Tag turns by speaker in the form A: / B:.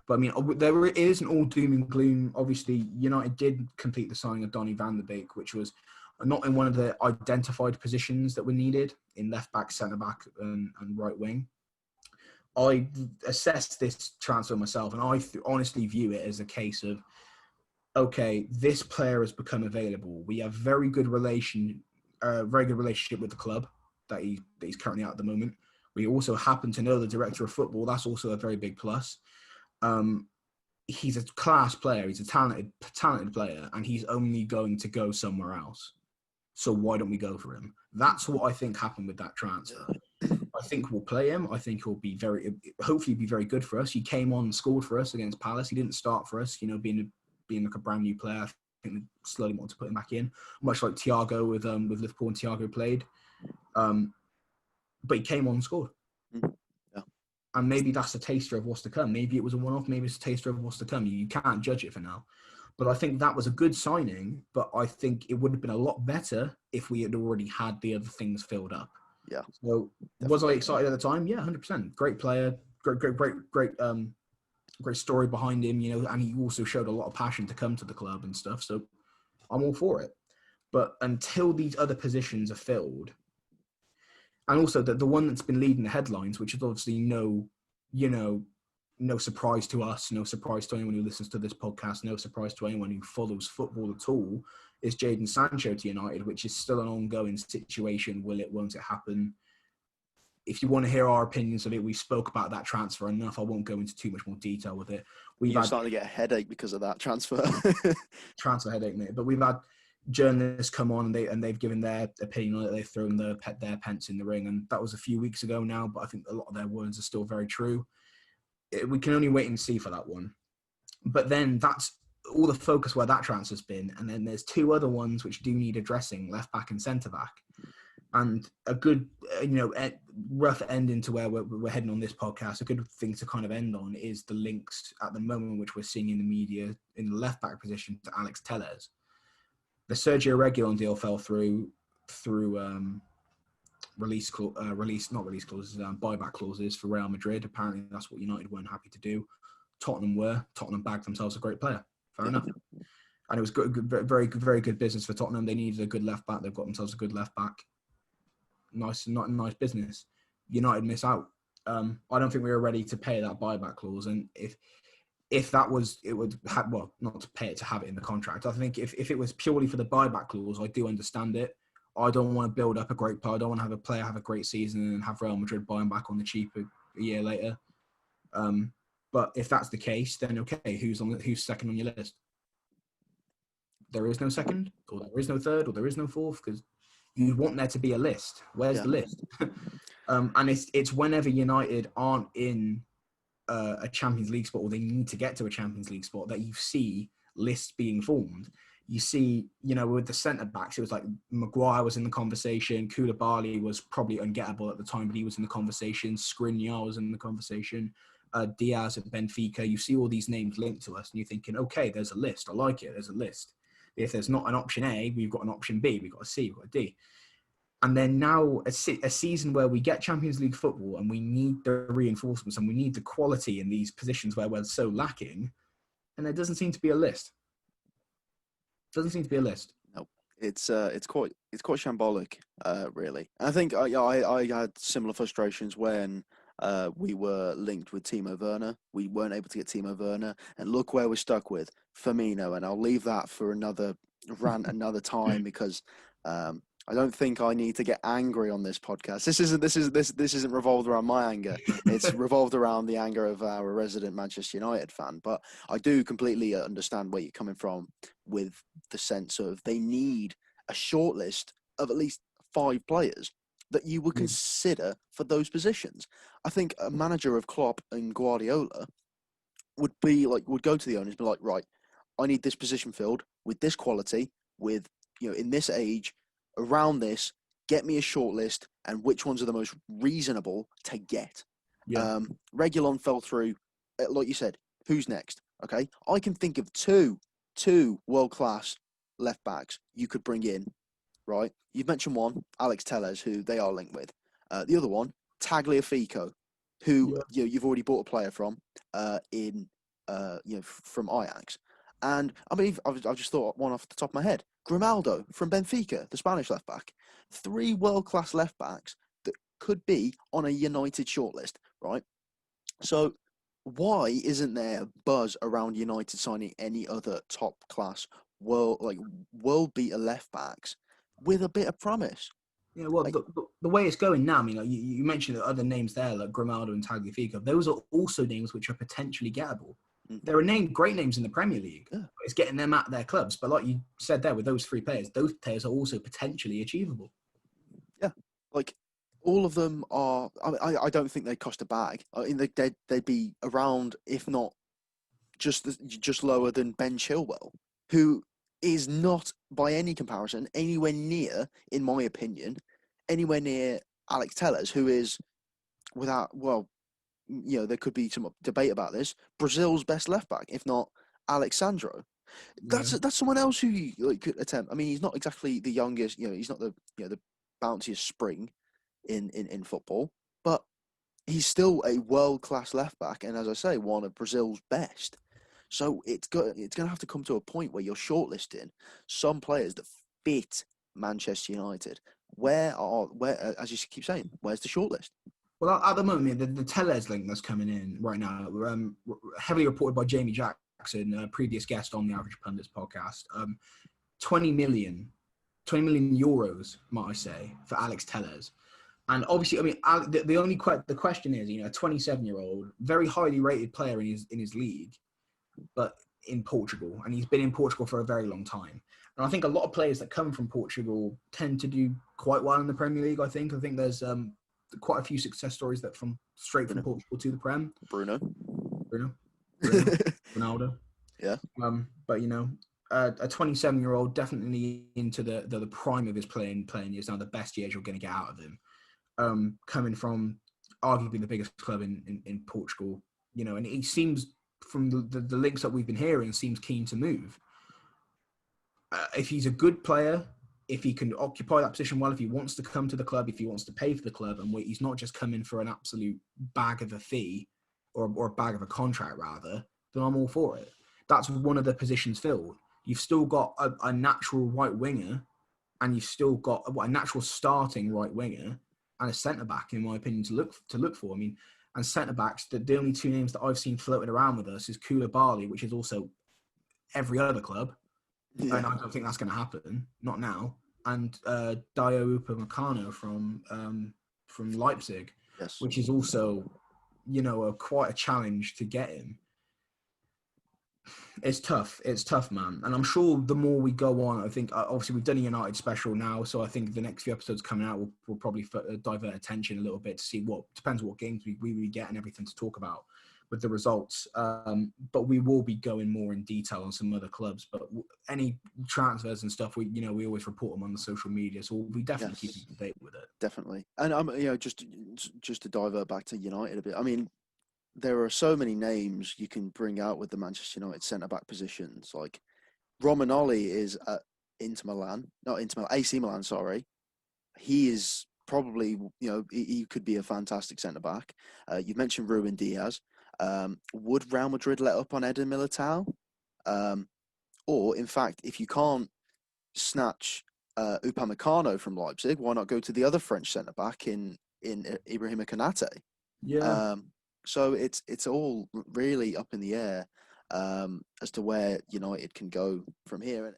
A: But I mean, there isn't all doom and gloom. Obviously, United did complete the signing of Donny van der Beek, which was not in one of the identified positions that were needed in left back, centre back, and right wing. I assessed this transfer myself, and I honestly view it as a case of, okay, this player has become available. We have very good relationship with the club that he's currently at the moment. We also happen to know the director of football. That's also a very big plus. He's a class player. He's a talented player, and he's only going to go somewhere else. So why don't we go for him? That's what I think happened with that transfer. I think we'll play him. I think he'll be hopefully be very good for us. He came on and scored for us against Palace. He didn't start for us, being like a brand new player. I think they slowly want to put him back in, much like Thiago with Liverpool and Thiago played. But he came on and scored.
B: Yeah.
A: And maybe that's a taster of what's to come. Maybe it was a one-off. Maybe it's a taster of what's to come. You can't judge it for now. But I think that was a good signing. But I think it would have been a lot better if we had already had the other things filled up.
B: Yeah.
A: So definitely. Was I excited at the time? Yeah, 100%. Great player. Great story behind him. And he also showed a lot of passion to come to the club and stuff. So I'm all for it. But until these other positions are filled, and also the one that's been leading the headlines, which is obviously no surprise to us, no surprise to anyone who listens to this podcast, no surprise to anyone who follows football at all, is Jadon Sancho to United, which is still an ongoing situation. Will it, won't it happen? If you want to hear our opinions of it, we spoke about that transfer enough. I won't go into too much more detail with it.
B: You're starting to get a headache because of that transfer.
A: Transfer headache, mate. But we've had journalists come on and they've given their opinion on it. They've thrown their pence in the ring, and that was a few weeks ago now. But I think a lot of their words are still very true. We can only wait and see for that one. But then that's all the focus where that transfer's been. And then there's two other ones which do need addressing, left back and centre back. And a good, rough ending to where we're heading on this podcast, a good thing to kind of end on is the links at the moment, which we're seeing in the media in the left back position to Alex Telles. The Sergio Reguilon deal fell through buyback clauses for Real Madrid. Apparently that's what United weren't happy to do. Tottenham were. Tottenham bagged themselves a great player. Fair enough. And it was good, very good business for Tottenham. They needed a good left back. They've got themselves a good left back. Nice business. United miss out. I don't think we were ready to pay that buyback clause. And if that was, it would have, well, not to pay it, to have it in the contract. I think if it was purely for the buyback clause, I do understand it. I don't want to build up a great player. I don't want to have a player have a great season and have Real Madrid buy him back on the cheap a year later. But if that's the case, then okay, who's second on your list? There is no second, or there is no third, or there is no fourth, because you want there to be a list. Where's the list? And it's whenever United aren't in a Champions League spot, or they need to get to a Champions League spot, that you see lists being formed. You see, with the centre-backs, it was like Maguire was in the conversation. Koulibaly was probably ungettable at the time, but he was in the conversation. Skriniar was in the conversation. Diaz at Benfica. You see all these names linked to us, and you're thinking, okay, there's a list. I like it. There's a list. If there's not an option A, we've got an option B. We've got a C. We've got a D. And then now a season where we get Champions League football and we need the reinforcements and we need the quality in these positions where we're so lacking, and there doesn't seem to be a list. Doesn't seem to be a list.
B: No, it's quite shambolic, really. And I think I had similar frustrations when we were linked with Timo Werner. We weren't able to get Timo Werner, and look where we're stuck with Firmino. And I'll leave that for another rant another time, because I don't think I need to get angry on this podcast. This isn't revolved around my anger. It's revolved around the anger of our resident Manchester United fan. But I do completely understand where you're coming from with the sense of they need a shortlist of at least 5 players that you would consider for those positions. I think a manager of Klopp and Guardiola would go to the owners and be like, right, I need this position filled with this quality, with, in this age, around this, get me a short list, and which ones are the most reasonable to get.
A: Yeah.
B: Reguilon fell through. Like you said, who's next? Okay, I can think of two world-class left backs you could bring in, right? You've mentioned one, Alex Telles, who they are linked with. The other one, Tagliafico, who you've already bought a player from in from Ajax. And I mean, I've just thought one off the top of my head. Grimaldo from Benfica, the Spanish left back. 3 world-class left backs that could be on a United shortlist, right? So why isn't there buzz around United signing any other top-class world beater left backs with a bit of promise?
A: Yeah, well,
B: Like,
A: the way it's going now, I mean, like you mentioned the other names there, like Grimaldo and Tagliafico. Those are also names which are potentially gettable. There are great names in the Premier League.
B: yeah.
A: It's getting them at their clubs. But like you said there, with those 3 players, those players are also potentially achievable.
B: Yeah, like all of them are. I don't think they cost a bag. I mean, they'd be around, if not just lower than Ben Chilwell, who is not by any comparison anywhere near, in my opinion, anywhere near Alex Telles, who is without there could be some debate about this. Brazil's best left back, if not Alexandro.
A: Yeah.
B: That's someone else who could attempt. I mean, he's not exactly the youngest. He's not the bounciest spring in football, but he's still a world class left back, and as I say, one of Brazil's best. So it's going to have to come to a point where you're shortlisting some players that fit Manchester United. Where, as you keep saying, where's the shortlist?
A: Well, at the moment, the Tellez link that's coming in right now, heavily reported by Jamie Jackson, a previous guest on the Average Pundits podcast. 20 million euros, might I say, for Alex Tellez. And obviously, I mean, the question is, a 27-year-old, very highly rated player in his league, but in Portugal, and he's been in Portugal for a very long time. And I think a lot of players that come from Portugal tend to do quite well in the Premier League. I think there's quite a few success stories that from Portugal to the Prem.
B: Bruno,
A: Ronaldo.
B: Yeah.
A: But a 27-year-old definitely into the prime of his playing years now, the best years you're going to get out of him. Coming from arguably the biggest club in Portugal, and he seems from the links that we've been hearing seems keen to move. If he's a good player, if he can occupy that position well, if he wants to come to the club, if he wants to pay for the club, and he's not just coming for an absolute bag of a fee or a bag of a contract rather, then I'm all for it. That's one of the positions filled. You've still got a natural right winger, and you've still got a natural starting right winger and a centre back, in my opinion, to look for. I mean, and centre backs, the only 2 names that I've seen floating around with us is Koulibaly, which is also every other club. Yeah. And I don't think that's going to happen, not now. And Dayot Upamecano from Leipzig,
B: yes,
A: which is also, quite a challenge to get him. It's tough, man. And I'm sure the more we go on, I think obviously we've done a United special now, so I think the next few episodes coming out will probably divert attention a little bit to see depends what games we get and everything to talk about with the results. But we will be going more in detail on some other clubs. But any transfers and stuff, we always report them on the social media, so we'll be definitely keeping up to date with it.
B: Definitely. And just to divert back to United a bit. I mean, there are so many names you can bring out with the Manchester United centre-back positions. Like, Romagnoli is at AC Milan, sorry. He is probably, he could be a fantastic centre-back. You mentioned Ruben Diaz. Would Real Madrid let up on Eder Militao? Or, in fact, if you can't snatch Upamecano from Leipzig, why not go to the other French centre-back in Ibrahima Konate?
A: Yeah.
B: So it's all really up in the air as to where United can go from here.